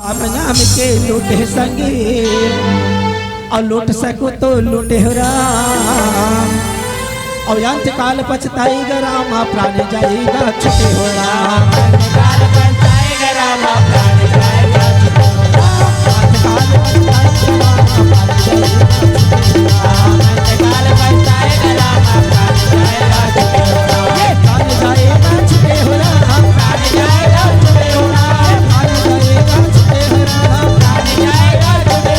अपना के लूटे संगी और लूट सको तो लूटे हो राम और अंत काल पछताएगा राम प्राण जाएगा छुटे हो राम काल पछताएगा राम प्राण जाएगा छुटे हो राम काल पछताएगा राम प्राण जाएगा छुटे हो राम ये प्राण जाएगा छुटे हो राम प्राण जाएगा छुटे हो राम प्राण जाएगा छुटे हो राम प्राण जाएगा छुटे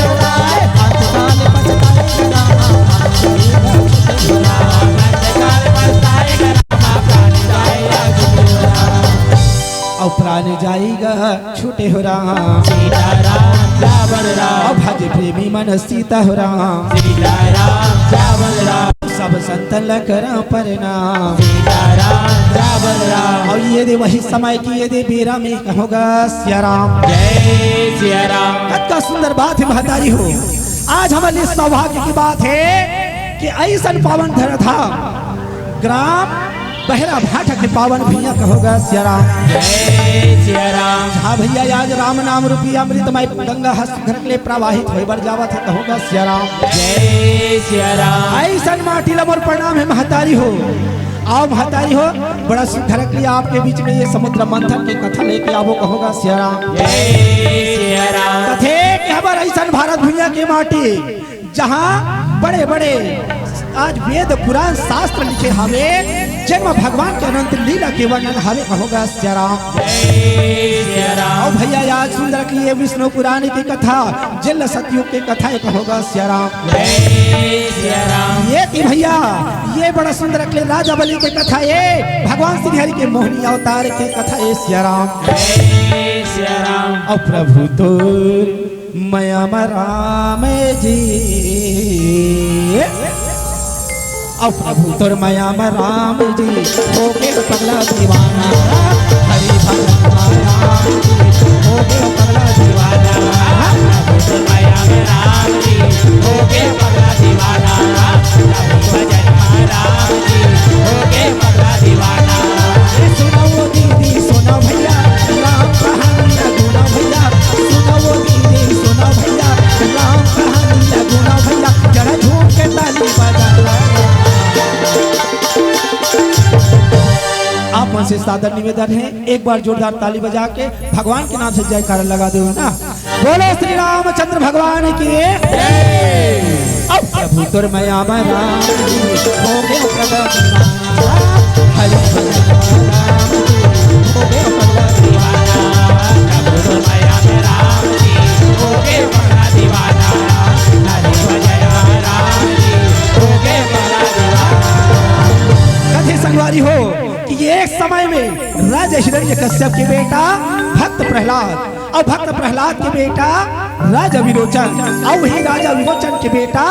हो राम अंत काल पछताएगा राम प्राण जाएगा छुटे हो राम सीताराम रावण राम भज प्रेमी मन सीता हो राम सीताराम रावण राम सब संतन लकरा प्रणाम सीताराम रावण राम और ये दे वही समय की ये दे बेरा में कहोगा सिया राम जय सिया राम। कितना सुंदर बात है महतारी हो। आज हमारे सौभाग्य की बात है कि ऐसा पावन धरा था ग्राम बहरा भाटा के पावन भैया कहोगा सिया राम जय सिया राम। हाँ भैया आज राम नाम रूपी अमृतमय गंगा हस्त घर के प्रवाहित हो बर जावा था कहोगा सिया राम जय सिया राम। ऐसा माटी लमोर प्रणाम है महतारी हो। आओ महतारी हो बड़ा सुधर के लिए आपके बीच में ये समुद्र मंथन की कथा लेके आवो कहोगा सिया राम जय सिया राम। कथे कि हमारा ऐसा भारत भैया के माटी जहाँ बड़े बड़े आज वेद पुराण शास्त्र लिखे हवे जन्म भगवान के अनंत लीला के वर्णन हवे कहोगा सिया राम जय सिया राम। और भैया आज सुंदर की ये विष्णु पुराण की कथा जल सतयुग की कथा कहोगा सिया राम जय सिया राम। ये की भैया ये बड़ा सुंदर के राजा बलि की कथा ये भगवान श्री हरि के मोहिनी अवतार की कथा ये सिया राम जय सिया राम। और प्रभु तो मया राम जी और प्रभु तोर माया में राम जी हो के पगला दीवाना हरि भगवान राम जी हो के पगला दीवाना प्रभु तोर माया में राम जी हो के पगला दीवाना प्रभु भजन राम जी हो के पगला दीवाना। सुनो दीदी सुनो भैया राम कहानी गुना भैया सुनो दीदी सुनो भैया राम कहानी गुना भैया जरा झूम के ताली बजा आप मन से सादर निवेदन है एक बार जोरदार ताली बजा के भगवान के नाम से जयकार लगा दो ना। बोलो श्री रामचंद्र भगवान की प्रभु तोर मया में राम जी हो गए प्रगट हरि राम जी हो गए प्रगट प्रभु तोर मया में राम जी हो गए प्रगट दीवाना हरि भजन राम जी हो गए प्रगट दीवाना। कथे संगवारी हो कि एक समय में राजा हिरण्यकश्यप के बेटा भक्त प्रहलाद और भक्त प्रहलाद के बेटा राजा विरोचन और वही राजा विरोचन के बेटा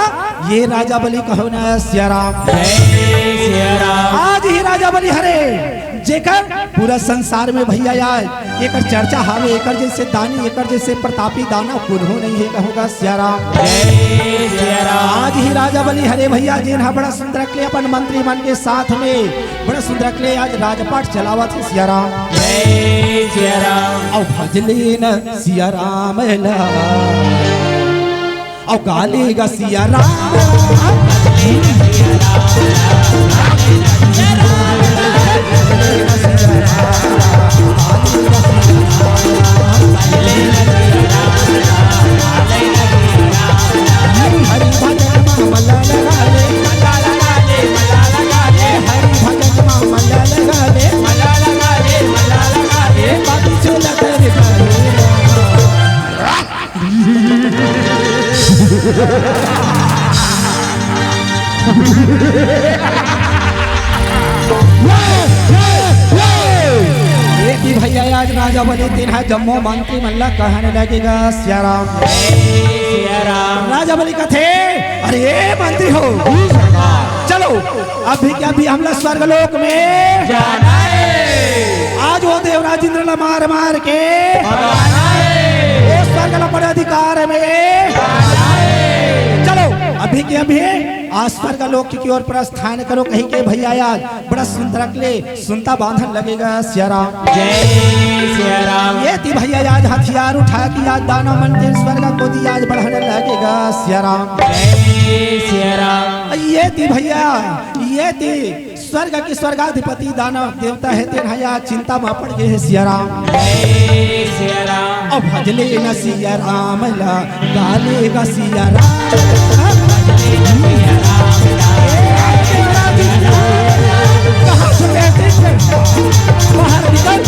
ये राजा बलि कहो ना सिया राम जय सिया राम। आज ही राजा बलि हरे जेकर पूरा संसार में भैया आज एक चर्चा हावे एक जैसे दानी एक जैसे प्रतापी दाना कुन्हो नहीं है कहोगा सिया राम जय सिया राम। आज ही राजा बलि हरे भैया जिन्हा बड़ा सुंदर के अपन मंत्री मन के साथ में बड़ा सुंदर के आज राजपाट चलावा थे सिया राम जय सिया राम। और भजले न सिया राम ला और गालेगा सिया राम भजले न सिया हरि भजन मला लगा ले मला लगा ले मला लगा ले हरि भजन मला लगा ले मला लगा ले मला लगा ले बाबू चला तेरे भैया आज राजा बलि दिन है जम्मू मंत्री मल्ला कहने लगेगा सिया राम सिया राम। राजा बलि का थे अरे मंत्री हो चलो अभी क्या भी हमला स्वर्गलोक में जाना है। आज वो देवराज इंद्र मार मार के स्वर्ग बड़े अधिकार में चलो अभी के अभी आज स्वर्ग लोक की ओर प्रस्थान करो। कहीं के भैया आज बड़ा सुंदर ले सुनता बांधन लगेगा सिया राम। जय सिया राम। ये थी भैया आज हथियार उठा के आज दानव मंदिर स्वर्ग को दी आज बढ़ाने लगेगा सिया राम। जय सिया राम। ये थी भैया ये थी स्वर्ग की स्वर्गाधिपति दानव देवता है तेन हया चिंता में पड़ गए है सिया राम। जय सिया राम। अब भजले न सिया राम ला गाले गा सिया राम। कहाँ छुपे थे बाहर निकल।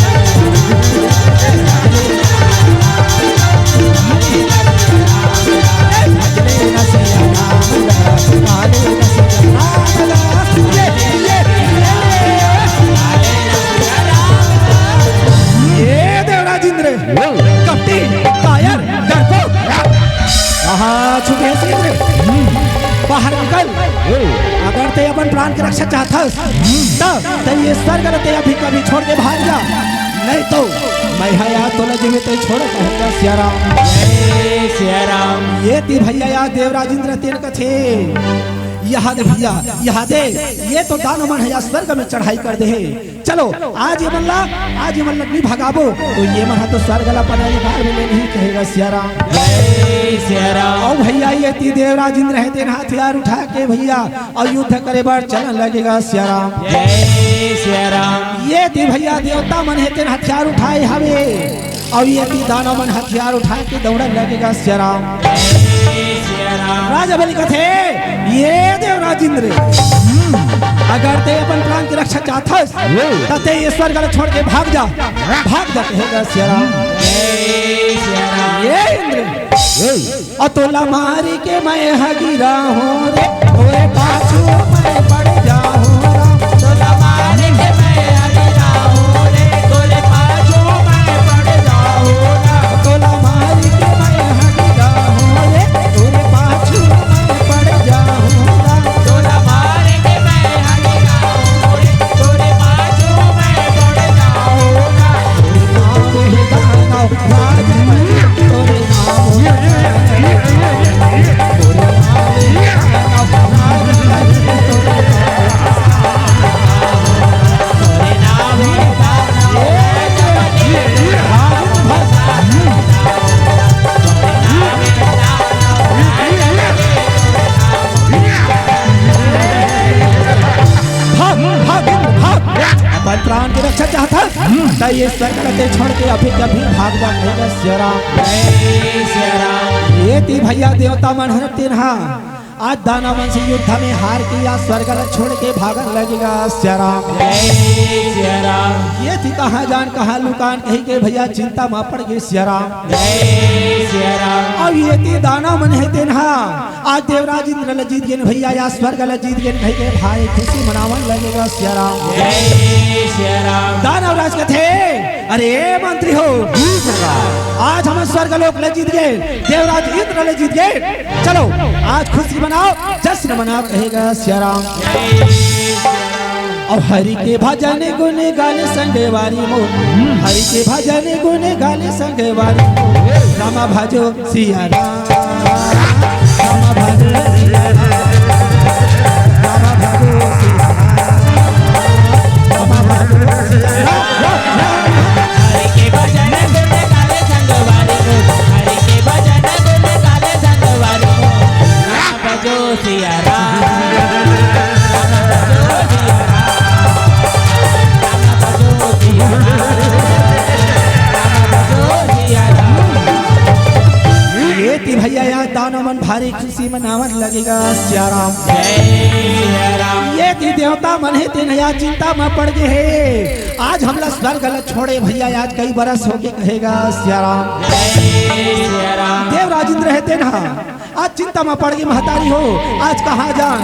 भजले न सिया राम ला गाले गा सिया राम ला। ये देवराज इंद्र कपटी कायर डरपोक। कहाँ छुपे थे इंद्र बाहर निकल। अगर ते अपन प्राण की रक्षा चाहता तब ये स्वर्ग ते अभी कभी छोड़ के भाग जा, नहीं तो मैं हया तो जीवित छोड़ कहूँगा सिया राम। जय सिया राम। ये ती भैया या देवराज इंद्र तेन कथे यहाँ दे भैया यहाँ दे। ये तो दानव है या स्वर्ग में चढ़ाई कर दे। चलो आज ये मल्ला नहीं भगाबो तो ये मन तो स्वर्ग ला पदाधिकार में नहीं कहेगा सिया राम। जय सिया राम। और भैया ये ती देवराज इंद्र है तेन हथियार उठा के भैया और युद्ध करे बार चलन लगेगा सिया राम। जय सिया राम। ये ती भैया देवता मन है तेन हथियार उठाए हवे और ये ती दानव मन हथियार उठा के दौड़न लगेगा सिया राम। जय सिया राम। राजा बलि कथे ये देवराज इंद्र अगर ते अपन प्राण की रक्षा चाहथस तो ते ये स्वर्ग को छोड़ के भाग जा कहेगा सिया राम। जय सिया राम। ये इंद्र अतोला मारी के मैं हगिरा हूँ रे ओरे पाछू मैं पड़ जाऊँ राम। तोला मारे के मैं हगिरा हूँ रे तोले पाछू मैं पड़ जाऊँ राम। तोला मारी के मैं हगिरा हूँ रे ओरे पाछू मैं पड़ जाऊँ राम। तोला मारे के मैं हगिरा हूँ रे तोले पाछू मैं पड़ जाऊँ राम। नाम है दानव राज तोरे नाम प्राण की रक्षा चाहता तो ये स्वर्ग छोड़ के अभी कभी भाग जा कहेगा सिया राम। जय सिया राम। ये ती भैया देवता मन है तिन्हा आज दानव मन से युद्ध में हार के या स्वर्ग छोड़ के भागन लगेगा सिया राम। जय सिया राम। ये थी कहाँ जान कहाँ लुकान कही के भैया चिंता में पड़ गई सिया राम। जय सिया राम। अब ये थी दानव मन है तिन्हा आज देवराज इंद्र ल जीत गए भैया या स्वर्ग ल जीत गए कही के भाई खुशी मनावन लगेगा सिया राम। जय सिया राम। दानव राज कथे अरे मंत्री हो आज हम स्वर्ग लोक ले जीत गए देवराज इंद्र ले जीत गए। चलो आज खुशी मनाओ जश्न मनाओ कहेगा सिया राम। और हरि के भजन गुण गाले संगे वारी मो हरि के भजन गुण गाले संगे वारी रामा भजो सिया राम रामा भजो सिया राम रामा भजो सिया राम रामा भजो सिया राम। हरि के भजन गुण गाले संग वारी को हरि के भजन गुण गाले संग वारी को राम भजो सिया राम राम भजो सिया राम भजो सिया राम भजो सिया राम। ये ती भैया यहाँ दानव मन भारी खुशी मनावन लगेगा सिया राम। जय सिया राम। ये ती देवता मन है तीन या चिंता में पड़ गए है आज हमला स्वर्ग गलत छोड़े भैया आज कई बरस हो के कहेगा सिया राम। जय सिया राम। देवराज इंद्र है तेना आज चिंता में पड़ गई महतारी हो आज कहाँ जान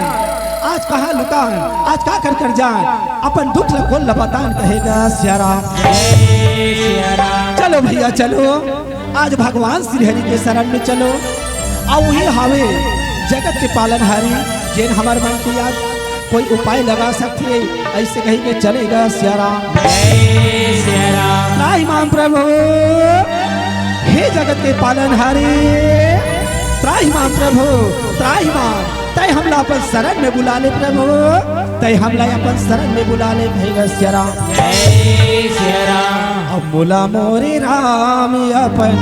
आज कहाँ लुकान आज का कर जान अपन दुख को लपतान कहेगा सिया राम। जय सिया राम। चलो भैया चलो आज भगवान श्री हरि के शरण में चलो और वही हावे जगत के पालनहारी जिन हमारे मन की याद कोई उपाय लगा सकते ऐसे कहीं के चलेगा सिया राम। जय सिया राम। त्राहि माम प्रभु हे जगत के पालनहारी त्राहि माम प्रभु त्राहि माम तय हमला अपन शरण में बुला ले प्रभु, तय हमला अपन शरण में बुला ले भैया सिया राम। जय सिया राम। अब बोला मोरे राम अपन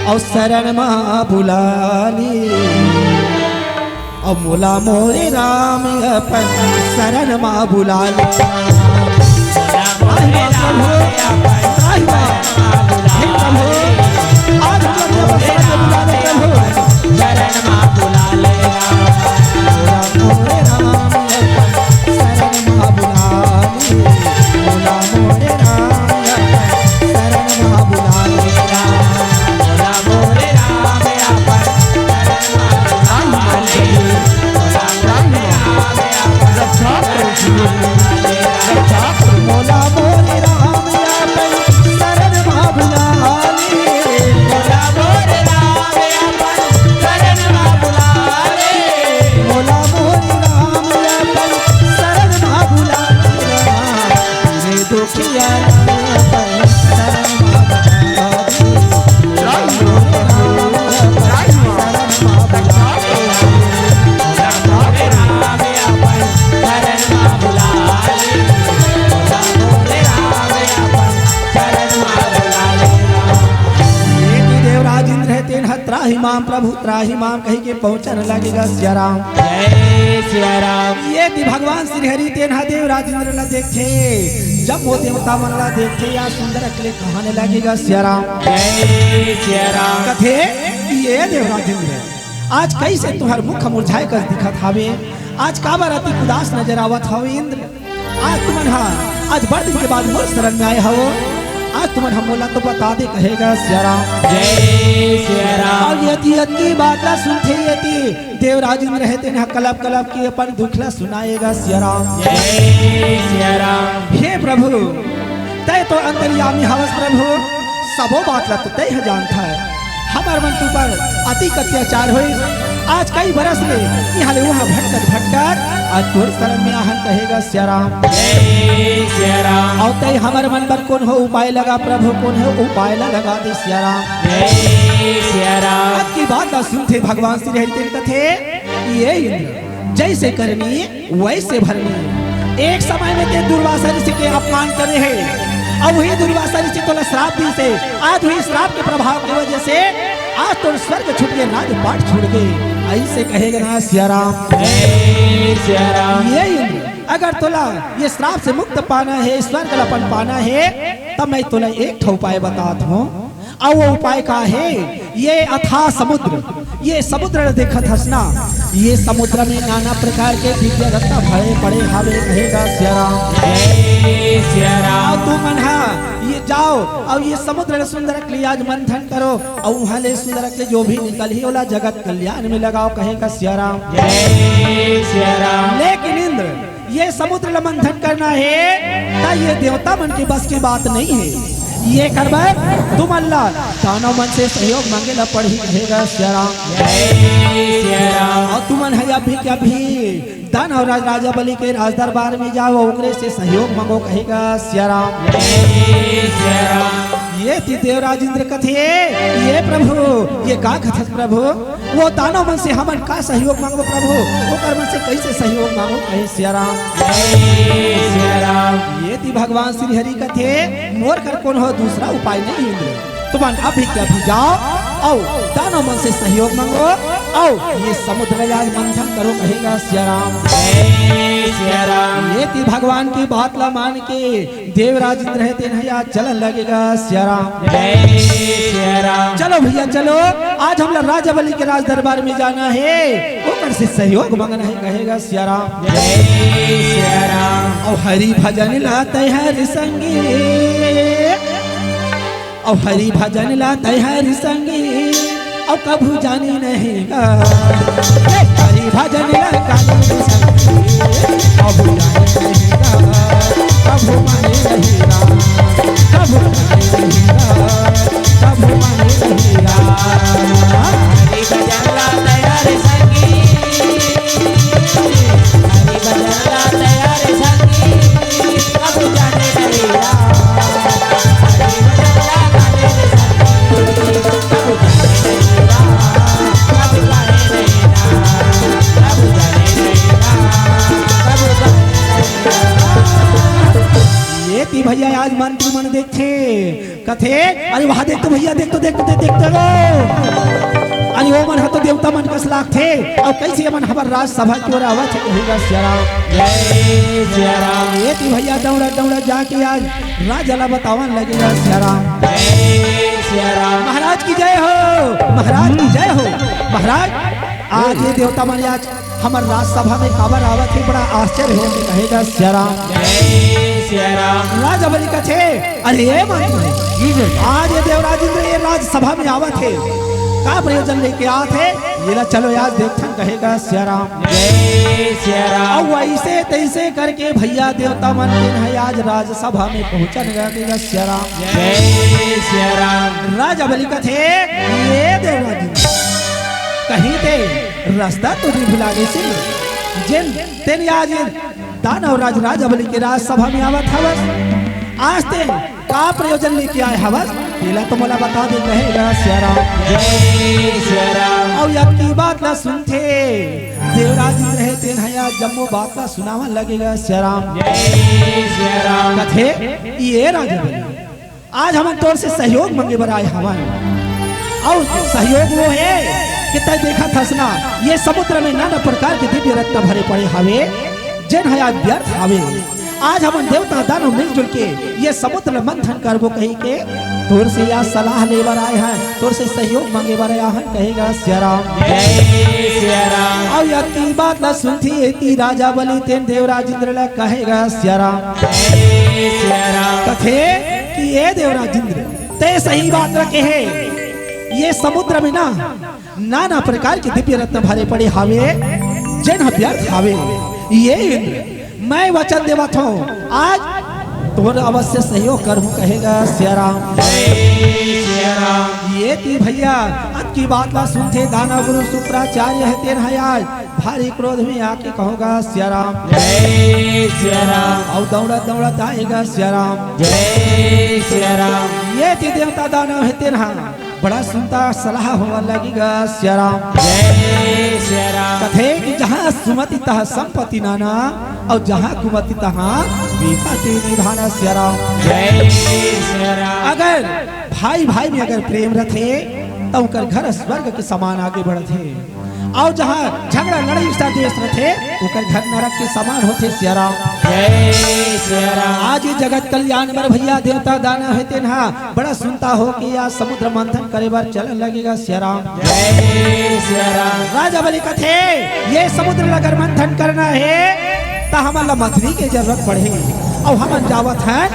और शरण माँ बुला ली, अब बोला मोरे राम अपन शरण माँ बुला ली। आज हम लोग शरण बुला ले प्रभु, शरण माँ बुला ले बोला मोरे राम अपन शरण माँ बुला ली, बोला मोरे राम अपन शरण माँ बुला ली। बोला मोरे राम अपन शरण माँ बुला ले। बोला मोरे राम अपन शरण माँ बुला ली, बोला मोरे राम अपन शरण माँ बुला ले। बोला मोरे राम अपन शरण माँ बुला ली, मेरे दुखिया अपन शरण माँ बुला ली, मोरे राम अपन शरण माँ बुला ली। बोला मोरे राम अपन शरण माँ बुला ले। बोला मोरे राम अपन शरण माँ बुला ले। ये देवराज इंद्र है तेन त्राहि माम प्रभु त्राहि माम कही के पहुंचने लगेगा सिया राम। जय सिया राम। ये कि भगवान श्री हरि तेन देवराज इंद्र ला देखे, जब वो देवता मन ला देखे या सुंदर अकले कहने लगेगा सिया राम। जय सिया राम। कथे ये देवराज इंद्र आज कैसे तुहर मुख मुरझाए कर दिखत हावे, आज का बार अति उदास नजर आवत हवे इंद्र। आज तुमन आज बड़ दिन के बाद मोर शरण में आए हो, आज तुमन हम बोला तो बता दे कहेगा सिया राम। जय सिया राम। और यति की बात ला सुनते यति देवराज इंद्र रहते न कलब कलब की अपन दुखला सुनाएगा सिया राम। जय सिया राम। हे प्रभु तय तो अंतर्यामी हवस प्रभु, सबो बात ला तो तय है जानता है, हमार मन तू पर अति अत्याचार हुई, आज कई बरस में यहाँ ले वहाँ भटकर आज तोर शरण में आहन कहेगा सिया राम। जय सिया राम। और तय हमार मन पर कौन हो उपाय लगा प्रभु, कौन हो उपाय लगा दे सिया राम। जय सिया राम। आज की बात ना सुनते भगवान श्री हरि तेन कथे, ये इंद्र जैसे करनी वैसे भरनी, एक समय में ते दुर्वासा ऋषि के अपमान करे है, अब वही दुर्वासा ऋषि तो श्राप दी से, आज हुई श्राप के प्रभाव की वजह से आज तो स्वर्ग छूट गए, राजपाट छूट गए, ऐसे कहेगा ना सिया राम। जय सिया राम। ये इंद्र अगर तोला ये श्राप से मुक्त पाना है, स्वर्ग लपन पाना है, तब मैं तोला एक ठो उपाय बताता हूँ, और वो उपाय का है ये अथाह समुद्र, ये समुद्र देखत हसना, ये समुद्र में नाना प्रकार के दिव्य रत्न भरे पड़े हावे कहेगा सिया राम। जय सिया राम। तू मन ये जाओ और ये समुद्र सुंदर के लिए आज मंथन करो, और वहाँ ले सुंदर के जो भी निकल ही वाला जगत कल्याण में लगाओ कहेगा सिया राम। जय सिया राम। लेकिन इंद्र ये समुद्र मंथन करना है ता ये देवता मन के बस की बात नहीं है, ये करबा तुम अल्लाह दानव मन से सहयोग मांगे ला पड़ी कहेगा सिया राम। जय सिया राम। और तुमन है अभी के अभी दान और राजा बलि के राज दरबार में जाओ, ओकरे से सहयोग मांगो कहेगा सिया राम। जय सिया राम। ये थी देवराज इंद्र कथे, ये प्रभु ये का कथत प्रभु, वो दानव मन से हमन का सहयोग मांगो प्रभु, ओकर मन से कैसे सहयोग मांगो कहे सिया राम। जय सिया राम। ये थी भगवान श्री हरि कथे, मोर कर कौन हो दूसरा उपाय नहीं इंद्र, तुम अभी के अभी जाओ और दानव मन से सहयोग मांगो और ये समुद्र आज मंथन करो कहेगा सिया राम। जय सिया राम। ये थी भगवान की बात ला मान के देवराज इंद्र रहते हैं आज चलन लगेगा सिया राम। जय सिया राम। चलो भैया चलो, आज हम लोग राजा बलि के राज दरबार में जाना है, ऊपर से सहयोग मांगना है कहेगा सिया राम। जय सिया राम। और हरि भजन लाते हरि संगी, और हरि भजन लाते हरि संगी, और कभू जानी नहीं गा, हरि भजन लाते हरि संगी, कभू जानी नहीं गा, कभू माने नहीं गा, कभू माने नहीं गा, कभू माने नहीं गा। हरि भजन लाते हरि संगी, हरि भजन लाते हरि संगी, कभू जाने नहीं गा, हरि भजन लाते हरि संगी, कभू जाने नहीं गा, कभू जाने नहीं गा, कभू मंत्री मन देखते कथे अरे वहां देख तो भैया देख तो अरे वो मन तो देवता मन कस लाख थे और कैसे मन हमार राजसभा की ओर आवत है कहेगा सिया राम जय सिया राम। ये ती भैया दौड़ा दौड़ा जाके आज राजा बतावन लगेगा सिया राम जय सिया राम। महाराज की जय हो, महाराज की जय हो। महाराज आज ये देवता मन आज हमार राजसभा में काबर आवत है बड़ा आश्चर्य हो के कहेगा सिया राम जय सिया राम। राजा बलि कथे अरे ये मंत्री आज ये देवराज इंद्र ये राजसभा में आवत है का प्रयोजन लेके आते ये ला चलो आज देखथन कहेगा सिया राम जय सिया राम। और ऐसे तैसे करके भैया देवता मन के आज राजसभा में पहुंचन लगेगा सिया राम जय सिया राम। राजा बलि कथे ये देवराज कहीं ते रास्ता तो नहीं भुला गई सी जिन तेन आज दानव राज राजा बलि के राजसभा में आवत हवस आज ते का प्रयोजन लेके आए हवस पहला तो मला बता दे कहेगा सिया राम जय सिया राम। और अब की बात ना सुनते देवराज रहे तेन हया जम्मो बात का सुनावन लगेगा सिया राम जय सिया राम। कथे ये राजा बलि आज हम तोर से सहयोग मांगे बर आए हवन और सहयोग वो है कि तय देखा थसना ये समुद्र में नाना प्रकार के दिव्य रत्न भरे पड़े हवे जिन हया व्यर्थ हवे आज हम देवता दानव मिलजुल के ये समुद्र मंथन करबो कही के तोर से या सलाह लेबर आए हैं तोर से सहयोग मांगे बर आए हैं कहेगा सिया राम जय सिया राम। और यह की बात न सुनती एती राजा बलि तेन देवराज इंद्र ला कहेगा सिया राम जय सिया राम। कथे कि ये देवराज इंद्र ते सही बात रखे है ये समुद्र में ना नाना प्रकार के दिव्य रत्न भरे पड़े हावे जिन व्यर्थ हावे ये इंद्र मैं वचन देवत हूँ आज तोर अवश्य सहयोग करूँ कहेगा सिया राम जय सिया राम। ये ती भैया अब की बात ला सुनते दानव गुरु शुक्राचार्य है तेर आज भारी क्रोध में आके कहोगा सिया राम जय सिया राम। और दौड़ा दौड़ा आएगा सिया राम जय सिया राम। ये ती देवता दानव है तेर बड़ा सुनता सलाह होगा लगेगा सिया राम जय सिया राम। कथे कि जहाँ सुमति तहाँ संपत्ति नाना और जहाँ कुमति तहाँ विपत्ति निधाना सिया राम जय सिया राम। अगर भाई भाई में अगर प्रेम रखे तो उनकर घर स्वर्ग के समान आगे बढ़ते और जहाँ झगड़ा लड़ाई द्वेष रखे उनकर घर नरक के समान होते सिया राम जय सिया राम। आज ये जगत कल्याण बर भैया देवता दाना है तेना बड़ा सुनता हो कि या समुद्र मंथन करे बार चलन लगेगा सिया राम जय सिया राम। राजा बलि कथे ये समुद्र अगर मंथन करना है तो हमारा मछली की जरूरत पड़े और हम जावत हैं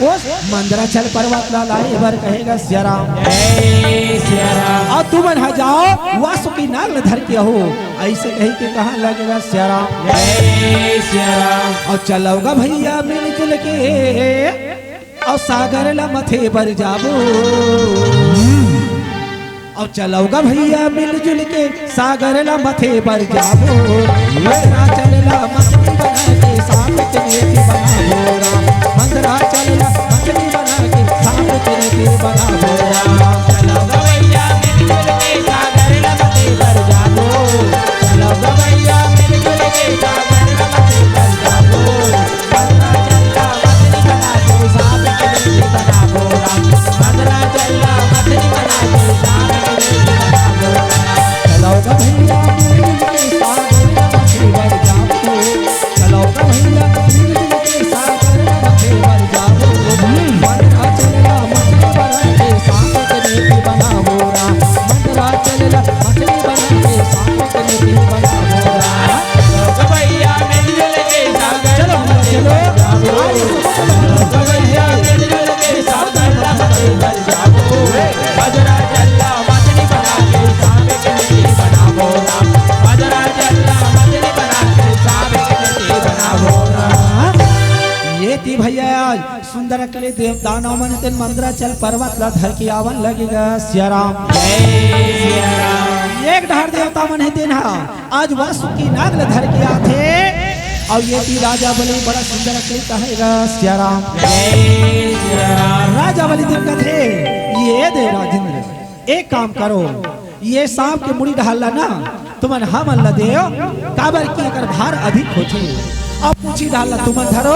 उस मंदराचल पर्वत ला लाए बर कहेगा सिया राम जय सिया राम। और तुम न जाओ वासुकी नाग धर के हो ऐसे कही के कहाँ लगेगा सिया राम जय सिया राम। और चलोगा भैया मिलजुल के और सागर ला मथे पर जाबो और चलोगा भैया मिलजुल के सागर ला मथे पर जाबो मंदराचल ला मछली बना के सांप के नेती बनाबो राम मंदराचल ला मछली बना के सांप के नेती बनाबो राम चलोगा भैया मिलजुल के सागर ला मथे पर जाबो। चलोगा भैया मिलजुल के सागर ला मथे पर जाबो। मंदराचल ला मछली बना के सांप के नेती बनाबो राम मंदराचल ला मछली बना के सांप के नेती बनाबो राम। चलोगा भैया मिलजुल के सागर ला मछली पर जाबो चलोगा भैया मिलजुल के सागर ला मछली पर जाबो मंदराचल ला मछली बना के सांप के नेती बनाबो राम मंदराचल ला मछली बना के सांप के नेती बनाबो राम चलोगा भैया मिलजुल के सागर चलो ला मछली चलो पर जाबो। चलोगा भैया मिलजुल के सागर ला मछली पर जाबो। मंदराचल ला मछली बना के सांप के नेती बनाबो राम मंदराचल ला मछली बना के सांप के नेती बनाबो राम। ये थी भैया आज सुंदर के देव दानव मन तेन मंदराचल पर्वत ला धर के आवन लगेगा सिया राम जय सिया राम। एक ढार देवता मन है तेना आज वासुकी नाग ला धर के आथे और ये थी राजा बलि बड़ा सुंदर के कहेगा सिया राम जय सिया राम। राजा बलि दिन कथे ये देवराज इंद्र एक काम करो ये सांप के मुड़ी ढालना ना तुमन हम अल्लाह देव काबर की अगर भार अधिक होते अब पूछी डाला तुम धरो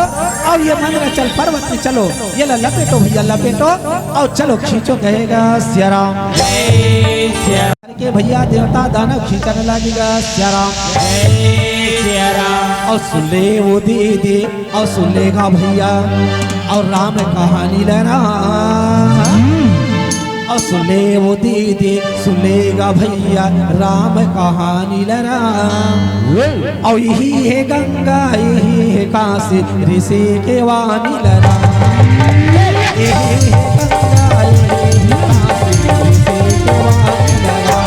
और ये मंद्राचल पर्वत में चलो, ये लपेटो भैया लपेटो और चलो खींचो कहेगा सिया राम जय सिया के भैया देवता दानव खींचने लगेगा सिया राम सिया राम। और सुन ले वो दीदी और सुन लेगा भैया और राम कहानी लेना और सुन ले वो दीदी सुन लेगा भैया राम कहानी लेना। और यही है गंगा यही है काशी ऋषि के वाणी लेना। यही है गंगा यही है काशी ऋषि के वाणी लेना।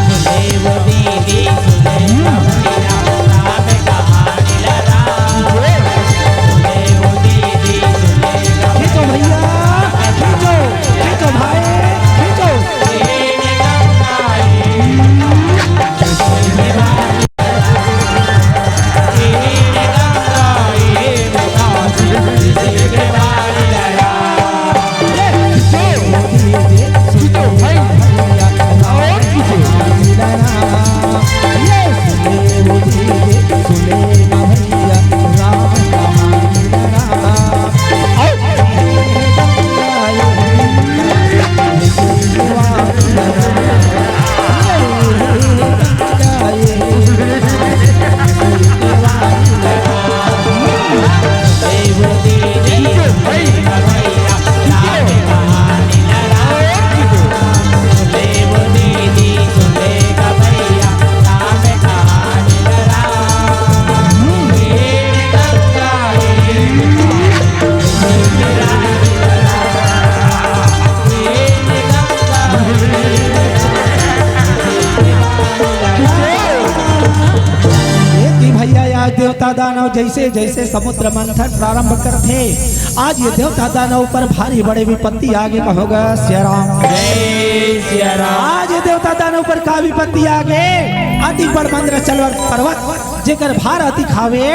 सुने वो दीदी सुने भैया राम कहानी लगा। सुने वो दीदी सुने खींचो भैया खींचो खींचो भाई खींचो। देवता दानव जैसे जैसे समुद्र मंथन प्रारंभ करते आज ये देवता दानव पर भारी बड़े विपत्ति आगे कहोगा सिया राम जय सिया राम। आज ये देवता दानव पर का विपत्ति आगे अति बड़ मंद्राचल पर्वत जेकर भार अति खावे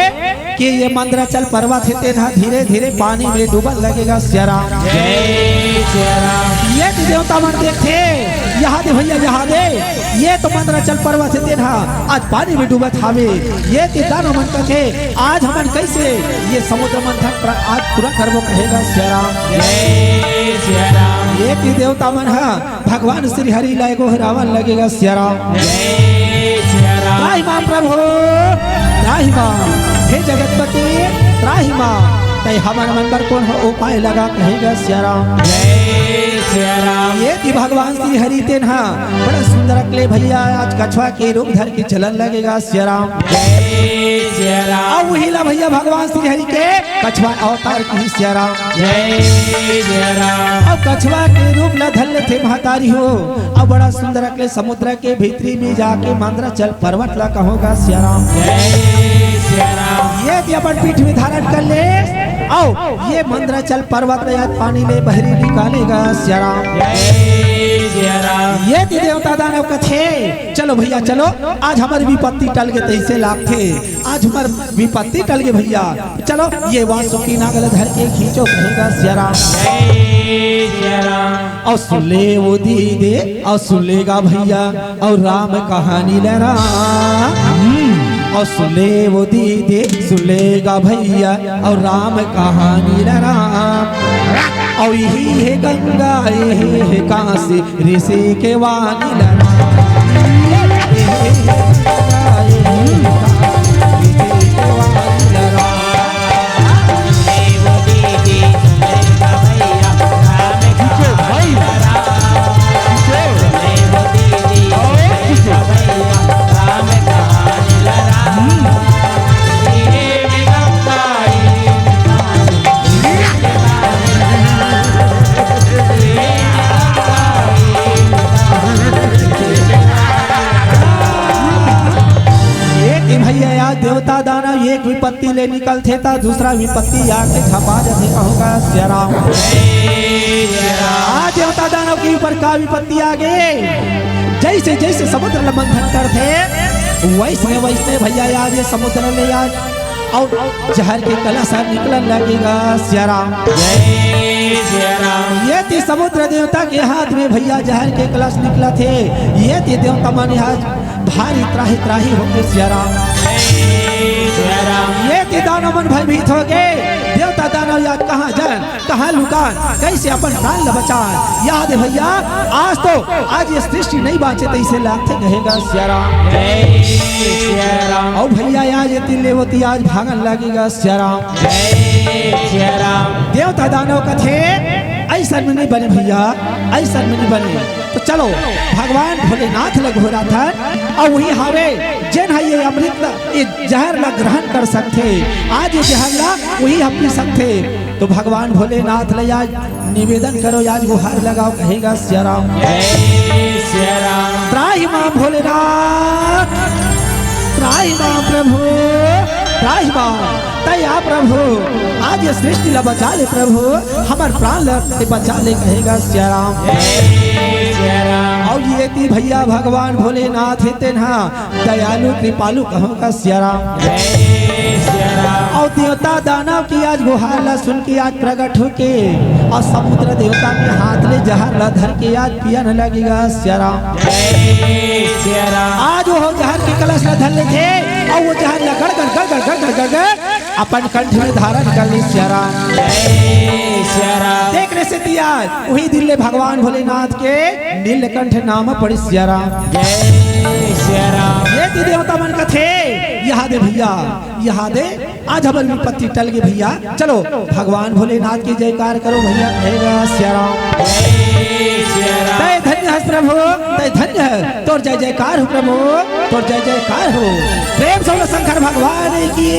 कि ये मंद्राचल पर्वत है ना धीरे धीरे पानी में डूबल लगेगा सिया राम जय सिया राम। ये तो देवता मन देखते यहाँ दे भैया यहाँ दे ये तो मंद्राचल पर्वत है ना आज पानी में डूबत हावे ये तो दानव मन कहे आज हमन कैसे ये समुद्र मंथन आज पूरा करबो कहेगा सिया राम जय सिया राम। ये तो देवता मन है भगवान श्री हरि लाए को रावण लगेगा सिया राम जय सिया राम। त्राहि मां प्रभु त्राहि मां हे जगतपति त्राहि मां तय हमन मन पर कौन उपाय लगा कहेगा सिया राम जय सिया राम। ये कि भगवान श्री हरि तेन्हा बड़ा सुंदर अकले भैया आज कछुआ के रूप धर के चलन लगेगा सिया राम जय सिया राम। अब वहीला भैया भगवान श्री हरि के कछुआ अवतार की सिया राम जय सिया राम। अब कछुआ के रूप ला धल्ले थे महतारी हो अब बड़ा सुंदर अकले समुद्र के भीतरी में जाके मंद्राचल पर्वत ला कहोगा सिया राम जय सिया राम। ये कि अपन पीठ में धारण कर ले आओ ये मंद्राचल पर्वत में आज पानी में बहरी निकालेगा सिया राम जय सिया राम। ये कि देवता दानव कथे चलो भैया चलो आज हमारी विपत्ति टल के तैसे लाभ थे आज हमार विपत्ति टल गए भैया चलो ये वासुकी नागल धर के खींचो कहेगा सिया राम जय सिया राम। और सुन ले वो दीदे और सुन लेगा भैया और राम कहानी लेना और सुन ले वो दीदे सुन लेगा भैया और राम कहानी लेना। और यही है गंगा यही है काशी ऋषि के वाणी लेना। यही है गंगा यही है काशी ऋषि के वाणी लेना। सुने वो दीदी सुनेगा भैया राम कहानी लगा। सुने वो दीदी सुनेगा भैया राम कहानी लगा। ये गंगा ये एक भैया यार देवता दानव एक विपत्ति ले निकलते था दूसरा विपत्ति आके खपा जाते कहोगा सिया राम आज देवता दानव के ऊपर का विपत्ति आ गए जैसे जैसे समुद्र में मंथन करते वैसे वैसे भैया आज ये समुद्र ले आज और जहर के कलश निकलन लगेगा सिया राम जय सिया राम। ये थी समुद्र देवता के हाथ में भैया जहर के कलश निकला थे ये थी देवता मन आज भारी त्राही त्राही होंगे सिया राम जय सिया राम। ये ती दानव मन भयभीत हो गए। देवता दानव याद कहाँ जान, कहाँ लुकान, कैसे अपन प्राण ल बचान। याद है भैया, आज ये सृष्टि नहीं बाँचे तो इसे लाते कहेगा सिया राम। जय सिया राम। और भैया आज ये तिल्ले होती आज भागन लगेगा सिया राम। जय सिया राम। देवता दानव कथे ऐसा में नहीं बने भैया, ऐसा में नहीं बने। तो चलो भगवान भोलेनाथ लग हो रहा था और वही हावे जन है ये अमृत ये जहर ला ग्रहण कर सकते। आज ये जहर ला वही हम पी सकते। तो भगवान भोलेनाथ ले आज निवेदन करो, आज गुहार लगाओ कहेगा सिया राम। जय सिया राम। त्राहि मां भोलेनाथ, त्राहि मां प्रभु, त्राहि मां तया प्रभु। आज ये सृष्टि ला बचा ले प्रभु, हमार प्राण ला बचा ले कहेगा सिया राम। जय सिया राम। और ये थी भैया भगवान भोलेनाथ है ना दयालु कृपालु कहोगा सिया राम। जय सिया राम। और देवता दानव की आज गुहार ला सुन के आज प्रकट होके और समुद्र देवता के हाथ ले जहर ला धर के आज पियन लगेगा सिया राम। जय सिया राम। आज वो जहर के कलश ला धर ले थे और वो जहर ला गड़ गड़ गड़ गड़ गड़ गड़ गड़ अपन कंठ में धारण कर ली सिया राम। जय सिया राम। देखने से दिया वही दिल्ले भगवान भोलेनाथ के नीलकंठ नाम पड़ी सिया राम। जय सिया राम। ये थी देवता मन का थे। यहाँ दे भैया, यहाँ दे आज हमारी विपत्ति टल गई भैया। चलो भगवान भोलेनाथ की जयकार करो भैया कहेगा सिया राम। जय सिया राम। तय धन्य है प्रभु, तय धन्य है तोर जय जयकार हो प्रभु, तोर जय जयकार हो। प्रेम से शंकर भगवान की।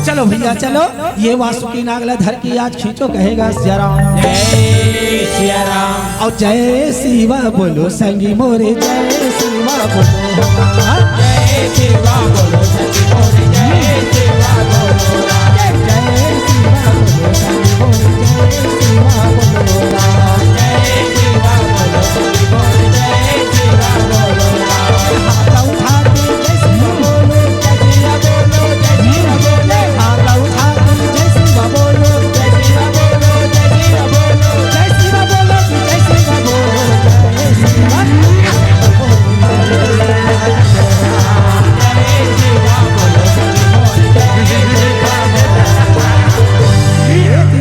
चलो भैया चलो, ये वासुकी नागला धर की आज खींचो कहेगा सिया राम। जय सिया राम। और जय शिवा बोलो संगी मोरे, जय शिवा बोलो, जय शिवा बोलो संगी मोरे, जय शिवा बोलो, जय शिवा बोलो संगी मोरे, जय शिवा बोलो, जय शिवा बोलो संगी मोरे, जय शिवा बोलो। हाथ उठा के जय शिवा बोलो, जय शिवा बोलो, जय शिवा बोलो, हाथ उठा के जय शिवा बोलो, जय शिवा बोलो, जय शिवा बोलो, जय शिवा बोलो, जय शिवा बोलो, जय शिवा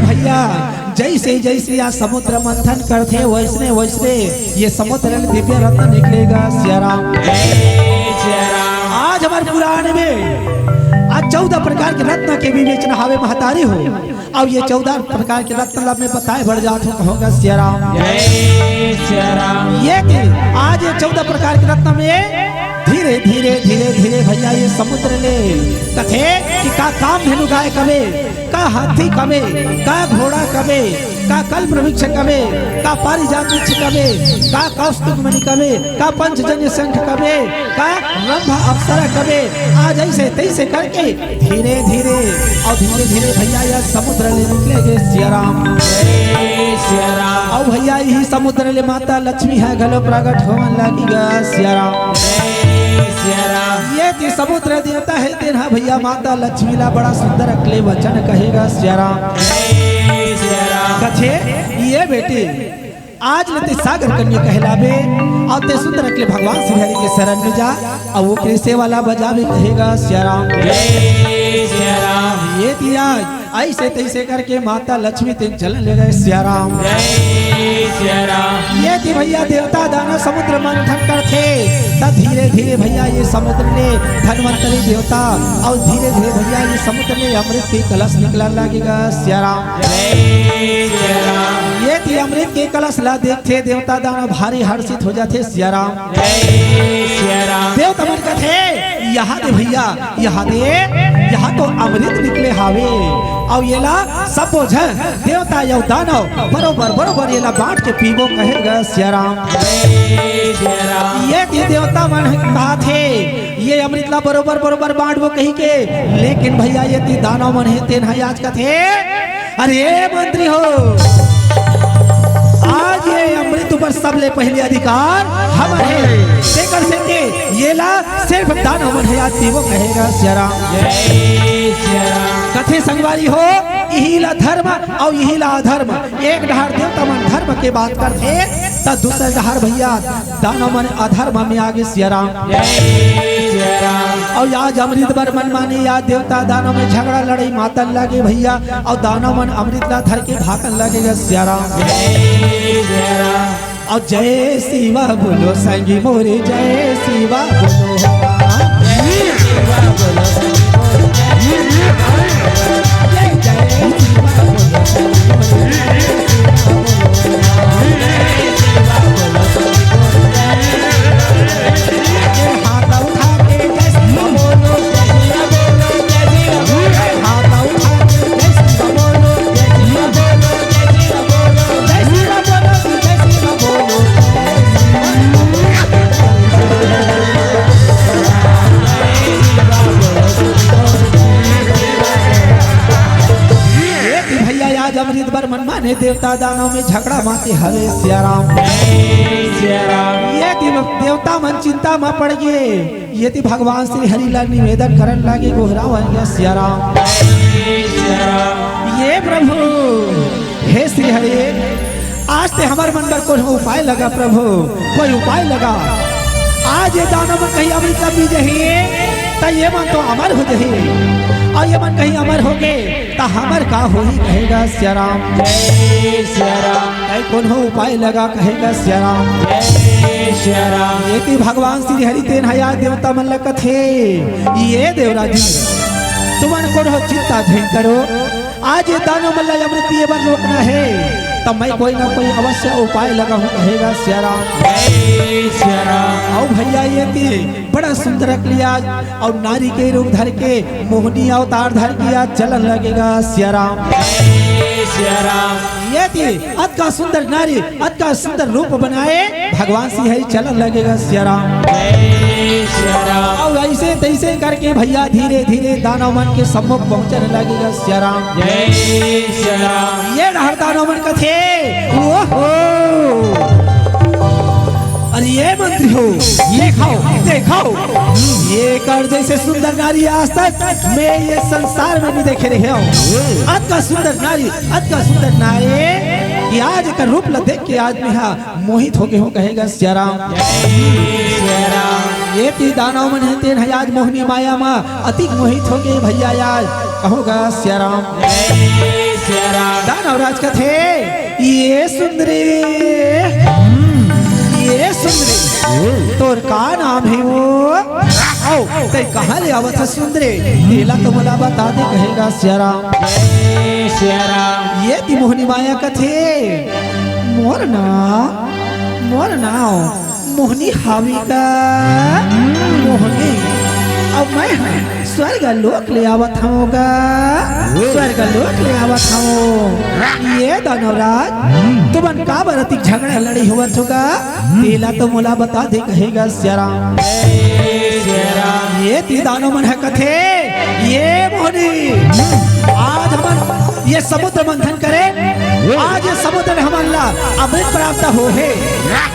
भैया। जैसे जैसे आज समुद्र मंथन करते वैसने वैसे ये समुद्र दिव्य रत्न निकलेगा सिया राम। जय सिया राम। आज हमारे पुराण में आज 14 प्रकार के रत्न के विवेचना हावे महतारी हो। अब ये 14 प्रकार के रत्न लब में बताए बढ़ जाते होगा सिया राम। जय सिया राम। ये थी आज ये 14 प्रकार के रत्न में धीरे धीरे धीरे धीरे भैया ये समुद्र ले कथे कि का काम धेनु गाय कवे, का हाथी कवे, का घोड़ा कवे, का कल्प वृक्ष कवे, का पारिजात वृक्ष कवे, का कौस्तुभ मणि कवे, का पंचजन्य शंख कवे, का रंभा अप्सरा कवे। आज ऐसे तैसे करके धीरे धीरे और धीरे धीरे भैया यह समुद्र ले निकलेगे सिया राम। जय सिया राम। और भैया यही समुद्र ले माता लक्ष्मी है घलो प्रकट होवन लगेगा सिया राम। जय सिया राम। ये थी समुद्र देवता है तेरा भैया माता लक्ष्मी ला बड़ा सुंदर अकले वचन कहेगा सिया राम। जय सिया राम। कथे ये बेटी आज लेते सागर कन्या कहलावे और ते सुंदर अकले भगवान श्री हरि के शरण में जा और वो कृष्ण वाला बजावे कहेगा सिया राम। जय सिया राम। ये थी आज ऐसे तैसे करके माता लक्ष्मी तेन चलन ले गए सिया राम। जय सिया राम। ये थी भैया देवता दानव समुद्र मंथन करते तब धीरे धीरे भैया ये समुद्र ने धनवंतरी देवता और धीरे धीरे भैया ये समुद्र में अमृत की कलश निकला लगेगा सिया राम। जय सिया राम। ये थी अमृत के कलश ला देखते देवता दानव भारी हर्षित हो जाते सिया राम। जय सिया राम। देवता मन कहते यहाँ दे भैया, यहाँ दे, यहाँ तो अमृत निकले हावे और ये ला सब बोझ देवता यौ दानव बरोबर बरोबर ये ला बांट के पीबो कहेगा सिया राम। जय सिया राम। ये थी देवता मन कहा थे ये अमृत ला बरोबर बरोबर बांटबो कही के, लेकिन भैया ये थी दानव मन है तेन आज का थे अरे मंत्री हो आज ये अमृत ऊपर सबले पहले अधिकार हमारे देखकर से के ये ला सिर्फ दानव मन है आज पीबो कहेगा सिया राम। जय सिया राम। कथे संगवारी हो यही ला धर्म और यही ला अधर्म। एक ढार देवता मन धर्म के बात करते ता दूसरे डहर भैया दानव मन अधर्म में आगे सिया राम। जय सिया राम। और आज अमृत बर मन माने या देवता दानव में झगड़ा लड़ाई मातन लगे भैया और दानव मन अमृत ला धर के भागन लगेगा सिया राम। जय सिया राम। और जय शिवा बोलो संगी मोरे जय शिवा बोलो जय शिवा बोलो जय जय शिवा बोलो हाथ उठा के जय शिवा बोलो हाथ उठा के जय शिवा बोलो जय शिवा बोलो जय शिवा बोलो भैया आज अमृत बर मन माने देवता दानव में झगड़ा माते हवे सिया राम। जय सिया राम। ये देवता मन चिंता में पड़ गए ये भगवान श्री हरि लाल निवेदन करन लागे गोहरा सिया राम। जय सिया राम। ये प्रभु हे श्री हरि आज ते हमारे मन पर कोई उपाय लगा प्रभु कोई उपाय लगा। आज ये दानव मन कहीं अमृत का बीज है तो ये मन तो अमर हो जाए और ये मन कहीं अमर हो गए तो हमर का हो ही कहेगा सिया राम। जय सिया राम। कहीं कौन हो उपाय लगा कहेगा सिया राम। जय सिया राम। ये भगवान श्री हरि तेन हया देवता मन लग थे ये देवराज तुमन को चिंता झेल करो आज ये दानव मल्ला अमृत पिए बर रोकना है तब मैं कोई ना कोई अवश्य उपाय लगा हूँ कहेगा सिया राम। जय सिया राम। और भैया ये बड़ा सुंदर लिया और नारी के रूप धर के मोहनी अवतार धर किया चलन लगेगा सिया राम। जय सिया राम। ये अत का सुंदर नारी अत का सुंदर रूप बनाए भगवान श्री हरि चलन लगेगा सिया राम। जय सिया राम। और ऐसे तैसे करके भैया धीरे धीरे दानव मन के सम्मुख पहुंचने लगेगा सिया राम। जय सिया राम। ये हर दानव मन का थे ओहो अरे ये मंत्री हो ये खाओ देखाओ ये कर जैसे सुंदर नारी आज तक मैं ये संसार में नहीं देखे रहे हूँ। अत का सुंदर नारी अत का सुंदर नारी कि आज का रूप ला देख के आज में मोहित हो गए हो कहेगा सिया राम। सिया राम। ये ती दानव मन है तेन आज मोहनी माया माँ अति मोहित हो गए भैया आज कहोगा सिया राम। जय सिया राम। दानव राज का थे ये सुंदरी तोर का नाम है वो आओ ते कहाँ ले आवत है सुंदरी तेला तो मला बता दे कहेगा सिया राम। जय सिया राम। ये ती मोहनी माया का थे मोर नाम मोहनी हावी का मोहनी अब मैं स्वर्ग लोक ले आवत हूँगा स्वर्ग लोक ले आवत हूँ। ये दानवराज तुमन का बरती झगड़ा लड़ी हुआ होगा तेला तो मोला बता दे कहेगा सिया राम। जय सिया राम। ये ती दानव मन है कथे ये मोहनी आज हम ये समुद्र मंथन करे आज ये समुद्र में हमारा अमृत प्राप्त हो है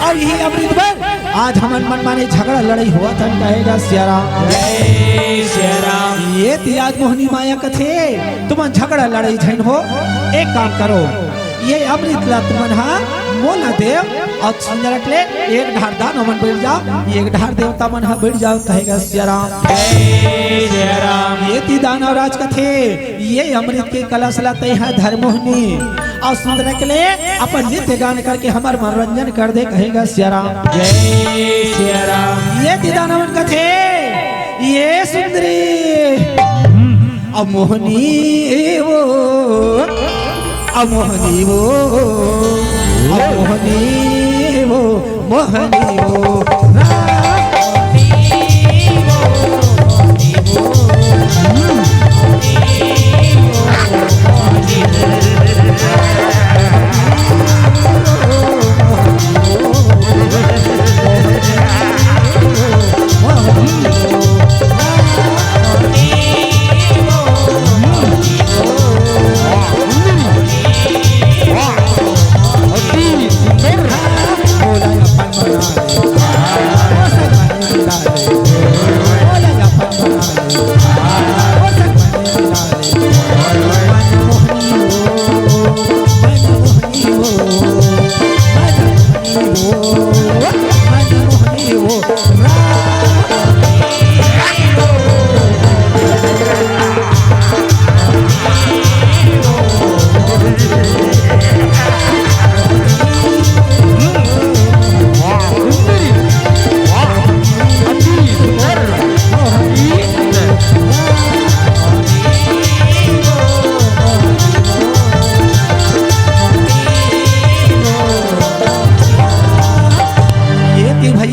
और यही अमृत पर आज हमारे मन माने झगड़ा लड़ाई हुआ था कहेगा सिया राम। जय सिया राम। ये ती आज मोहनी माया कथे तुम झगड़ा लड़ाई झन हो एक काम करो ये अमृत ला तुमन हा मोला देव और सुंदर ले एक ढार दानव मन बैठ जाओ एक ढार देवता मन हा बैठ जाओ कहेगा सिया राम। जय सिया राम। ये ती दानव राज कथे ये अमृत के कलश लाते हैं धर्मोहनी और सुंदर के लिए अपन नित्य गान करके हमार मनोरंजन कर दे कहेगा सिया राम। जय सिया राम। ये ती दानव कथे ये सुंदरी अमोहनी वो अमोहनी वो अमोहनी वो मोहनी वो बोला अपन बना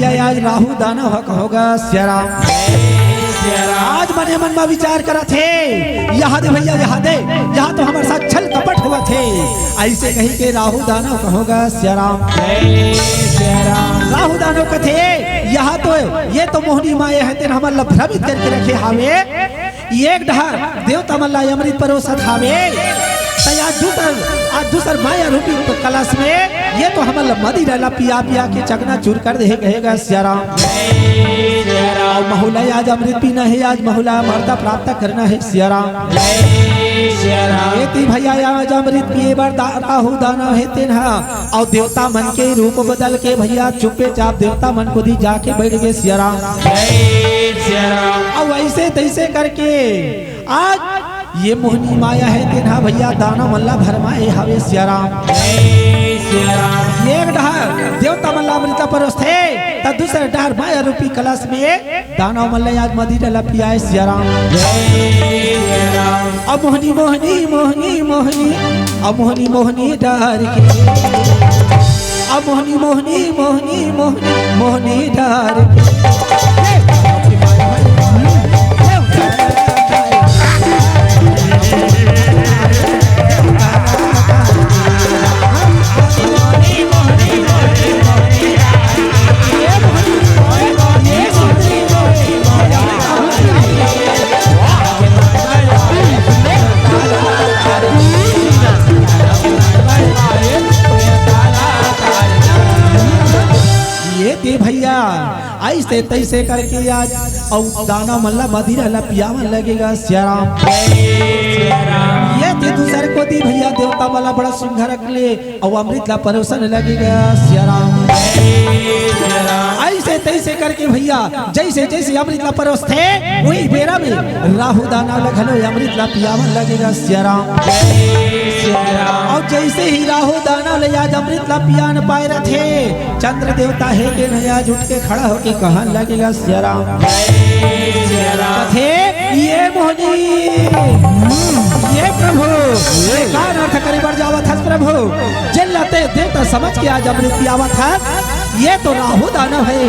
भैया आज राहु दानव कहोगा सियाराम। आज मने मन में विचार करा थे यहाँ दे भैया यहाँ दे, यहाँ तो हमारे साथ छल कपट हुआ थे। ऐसे कही के राहु दानव कहोगा सियाराम। राहु दानव कथे यहाँ तो ये तो मोहनी माए है तेन हमारा भ्रमित करके रखे हावे। एक ढहर देवता मल्ला अमृत परोसत हावे, आज दूसर माया रूपी कलश में ये तो हमारा मदी डाला पिया पिया के चकना चूर कर दे कहेगा सियाराम। महुला आज अमृत पीना है, आज महुला मर्दा प्राप्त करना है सियाराम। भैया आज अमृत पिए बार राहु दानव है तेना और देवता मन के रूप बदल के भैया चुपे चाप देवता मन को दी जाके बैठ गए सियाराम। और ऐसे तैसे करके आज ये मोहनी माया है तेना भैया दानव मल्ला भरमाए हवे सियाराम। एक डहर देवता मल्ला अमृत परोस थे तो दूसरे डहर माया रूपी कलश में दानव मल्ला आज मदी डाला पियाए सियाराम। अब मोहनी मोहनी मोहनी मोहनी अब मोहनी मोहनी डर के, अब मोहनी मोहनी मोहनी मोहनी मोहनी डर भैया ऐसे तैसे करके आज और दाना मल्ला मदिरा पियावन लगेगा सियाराम। ये थे दूसरे को दी भैया देवता वाला बड़ा सुंदर रख ले और अमृत ला परोसन लगेगा सियाराम। ऐसे तैसे करके भैया जैसे जैसे अमृत ला परोस थे वही बेरा में राहु दाना लगलो अमृत ला पियावन लगेगा सियाराम। और जैसे ही राहु दाना ले आज अमृत ला पियान पाए रहे चंद्र देवता है के नया जुट के खड़ा होके कहन लगेगा सियाराम। थे ये मोहनी ये प्रभु कान अर्थ करे बढ़ जावत है प्रभु जल्लाते देवता समझ के आज अमृत पियावत है। ये तो राहु दानव है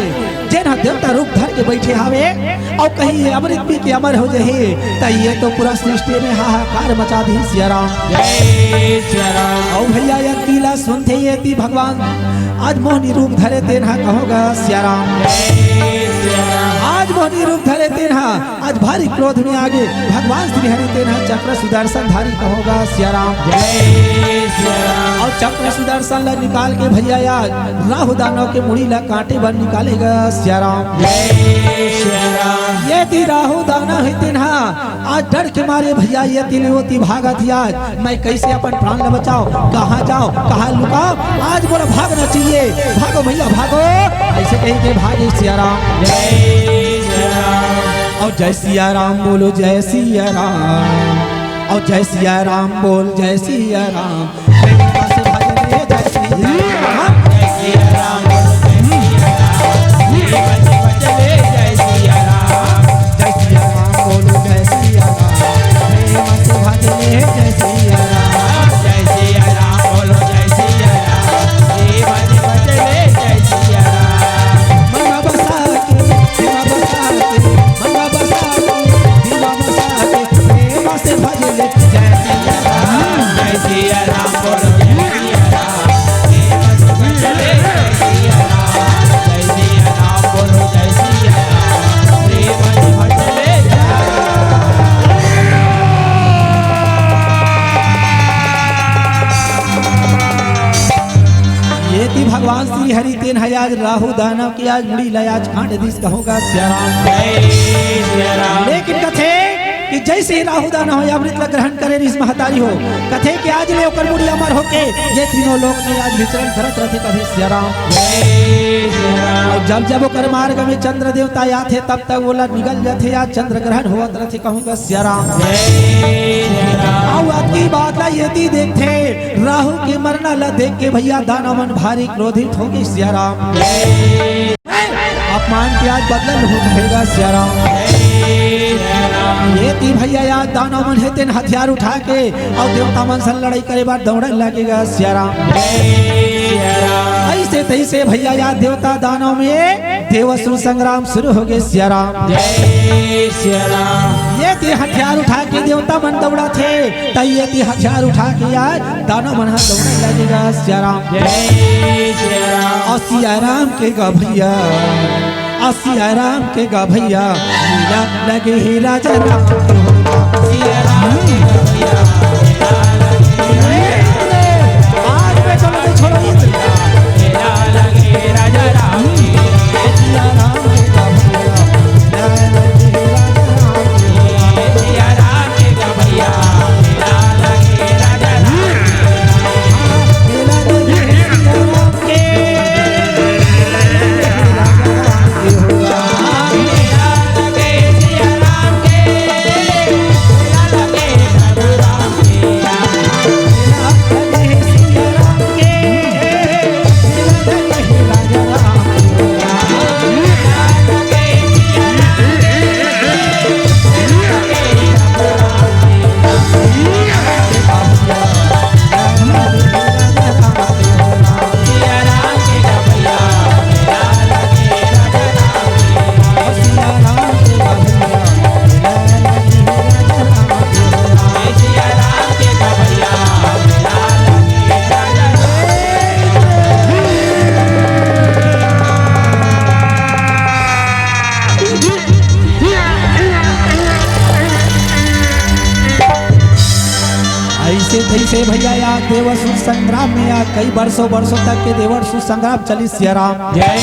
जेना देवता रूप धर के बैठे हावे और कहीं अमृत पी के अमर हो जाए तो ये तो पूरा सृष्टि में हाहाकार मचा दी सियाराम। और भैया ये कीला सुनते ये ती भगवान आज मोहनी रूप धरे तेना कहोगा सियाराम। आज मोहनी रूप धरे तेना आज भारी क्रोध में आगे भगवान श्री हरि तेना चक्र सुदर्शन धारी कहोगा सियाराम। और चक्र सुदर्शन ला निकाल के भैया यार राहु दानव के मुड़ी ला कांटे बन निकालेगा सियाराम। ये ती राहु दानव है तेना आज डर के मारे भैया ये तिलवती भागत आज मैं कैसे अपन प्राण ला बचाओ, कहाँ जाओ कहाँ लुकाओ, आज बोला भागना चाहिए, भागो भैया भागो। ऐसे कहीं के भागे सियाराम। और जय सिया राम बोलो जय सिया राम, और जय सिया राम बोल जय सिया राम। जय सिया राम जय सिया राम जय सिया राम बोलो जय सिया राम। जय सिया राम जय सिया राम बोलो जय सिया राम जय सिया राम। मना बसा के दिवा बसा के मना बसा के दिवा बसा के प्रेम से भजले जय सिया राम। जय सिया राम बोलो जय सिया राम जय सिया राम। जय सिया राम बोलो जय सिया राम प्रेम से भजले ये थी भगवान श्री हरि तेन है आज राहु दानव की आज मुड़ी लयाज कांड दिस कहोगा सियाराम। जय सिया राम। लेकिन कथे कि जैसे ही राहु दानव अमृत ला ग्रहण करे इस महतारी हो कथे कि आज ले ओकर मुड़ी अमर होके ये तीनों लोग में आज विचरण करत रहते कभी सियाराम। जय सिया राम। और जब जब ओकर मार्ग में चंद्र देवता आते तब तक बोला निकल जाते आज चंद्र ग्रहण होत रहते कहूँगा सियाराम। जय सिया राम। और की बात ला यदि देखते राहु के मरना ला देख के भैया दानवन भारी क्रोधित होगी सियाराम। अपमान के आज बदलन हो कहेगा सियाराम। ये ती भैया याद दानव मन है तेन हथियार उठा के और देवता मन से लड़ाई करे बार दौड़ने लगेगा सियाराम। ऐसे तैसे भैया याद देवता दानव में देवासुर संग्राम शुरू हो गए। सिया राम जय सिया राम। ये थी हथियार उठा के देवता मन दौड़ा थे, तय ये थी हथियार उठा के यार दानव मन दौड़ने लगेगा। सिया राम जय सिया राम। और सिया राम के गा भैया, और सिया राम के गा भैया, हीरा लगे ही राजा राम के होगा। सिया राम के गा भैया, आज में चलो तो छोड़ो ये हीरा लगे राजा राम की। सिया राम के गा भैया, हीरा लगे राजा राम के होगा। सिया राम के गा भैया, हीरा लगे राजा राम की। हीरा लगे सिया राम के, हीरा लगे सिया राम के, हीरा लगे प्रभु राम के। सिया राम के गा भैया, हीरा लगे राजा राम के। सिया राम के गा भैया, हीरा लगे राजा राम के। ऐसे तैसे भैया यार देवासुर संग्राम में यार कई वर्षों तक के देवासुर संग्राम चली। सिया राम जय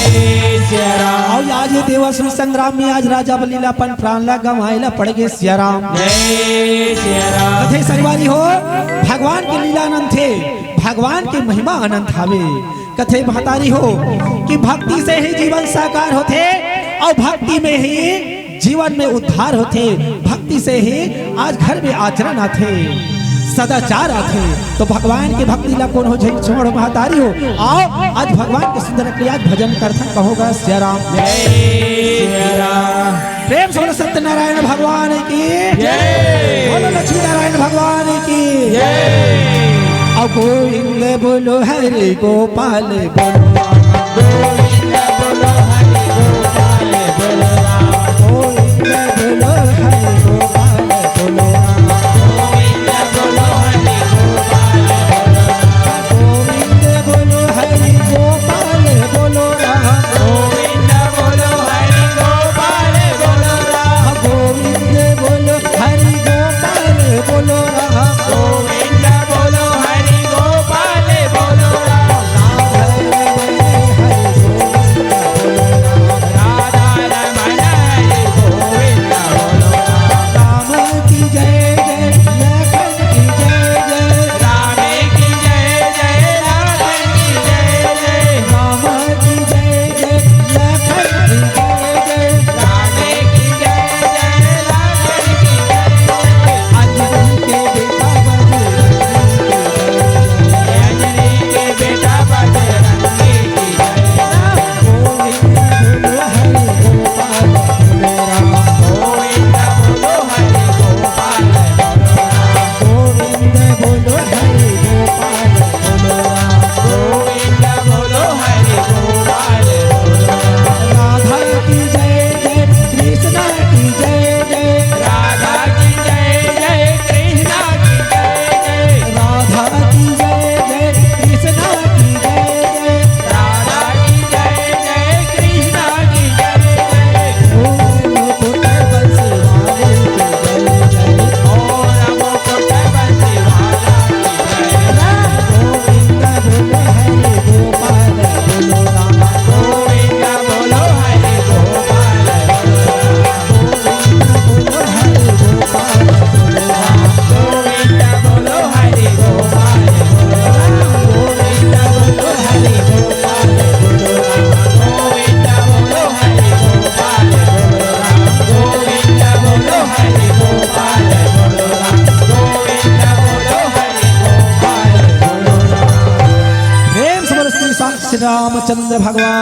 सिया राम। और आज ये देवासुर संग्राम में आज राजा बलीलापन प्राण ला गवाइला पड़ गए। सिया राम जय सिया राम। कथे सरवारी हो भगवान के लीला अनंत थे, भगवान की महिमा अनंत हवे। कथे महतारी हो कि भक्ति से ही जीवन साकार होते और भक्ति में ही जीवन में उद्धार होते, भक्ति से ही आज घर में आचरण आते, सदाचार आते। तो भगवान की भक्ति ला कौन हो जाए छोड़ महतारी हो। आओ आज भगवान के सुंदर क्रिया भजन करथन कहोगा। सिया राम जय सिया राम। प्रेम से बोलो सत्यनारायण भगवान की जय। बोलो लक्ष्मी नारायण भगवान की जय। और गोविंद बोलो हरि गोपाल बोलो गोविंद बोलो हरि गोपाल बोलो राम। गोविंद बोलो हरि गोपाल बोलो गोविंद बोलो हरि गोपाल बोलो राम। गोविंद बोलो हरि गोपाल बोलो राम। गोविंद बोलो हरि गोपाल बोलो राम। गोविंद बोलो हरि गोपाल बोलो राम। गोविंद बोलो हरि गोपाल बोलो राम। राधा रमण हरि गोविंद बोलो राम। राम की जय जय लखन की जय जय, राम की जय जय लखन की जय जय। राम की जय जय लखन की जय जय। राम की जय जय लखन की जय जय। अंजनी के बेटा अंजनी के बेटा बजरंगी की जय। गोविंद बोलो हरि गोपाल बोलो राम। गोविंद बोलो हरि गोपाल बोलो राम। गोविंद बोलो हरि गोपाल बोलो राम। गोविंद बोलो हरि गोपाल बोलो राम। राधा की जय जय कृष्णा की जय जय। राधा की जय जय कृष्णा की जय जय। राधा की जय जय कृष्णा की जय जय। राधा की जय जय कृष्णा की जय जय। ओम मुकुट बंसीवाले की जय जय। और मुकुट बंसीवाला की जय जय। गोविंद बोलो हरि गोपाल बोलो राम। गोविंद बोलो हरि गोपाल बोलो राम। गोविंद बोलो हरि गोपाल बोलो राम। गोविंद बोलो हरि गोपाल बोलो राम। गोविंद बोलो हरि गोपाल बोलो राम। गोविंद बोलो हरि गोपाल बोलो राम। गोविंद बोलो हरि गोपाल बोलो राम। गोविंद बोलो हरि गोपाल बोलो राम। प्रेम से बोलो श्री रामचंद्र भगवान।